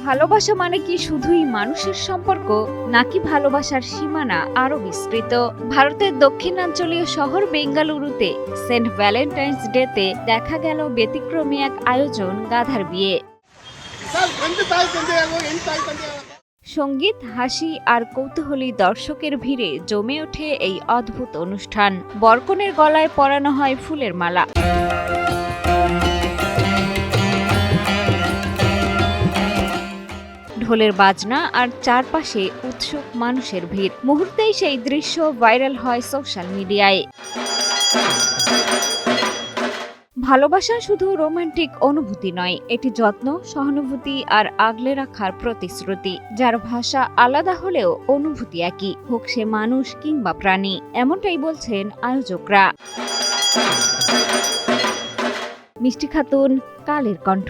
ভালোবাসা মানে কি শুধুই মানুষের সম্পর্ক, নাকি ভালোবাসার সীমানা আরো বিস্তৃত? ভারতের দক্ষিণাঞ্চলীয় শহর বেঙ্গালুরুতে সেন্ট ভ্যালেন্টাইন্স ডেতে দেখা গেল ব্যতিক্রমী এক আয়োজন, গাধার বিয়ে। সঙ্গীত, হাসি আর কৌতূহলী দর্শকের ভিড়ে জমে ওঠে এই অদ্ভুত অনুষ্ঠান। বরকনের গলায় পরানো হয় ফুলের মালা, ঢোলের বাজনা আর চারপাশে উৎসুক মানুষের ভিড়। মুহূর্তেই সেই দৃশ্য ভাইরাল হয় সোশ্যাল মিডিয়ায়। ভালোবাসা শুধু রোমান্টিক অনুভূতি নয়, এটি যত্ন, সহানুভূতি আর আগলে রাখার প্রতিশ্রুতি, যার ভাষা আলাদা হলেও অনুভূতি একই, হোক সে মানুষ কিংবা প্রাণী। এমনটাই বলছেন আয়োজকরা। মিষ্টি খাতুন, কালের কণ্ঠ।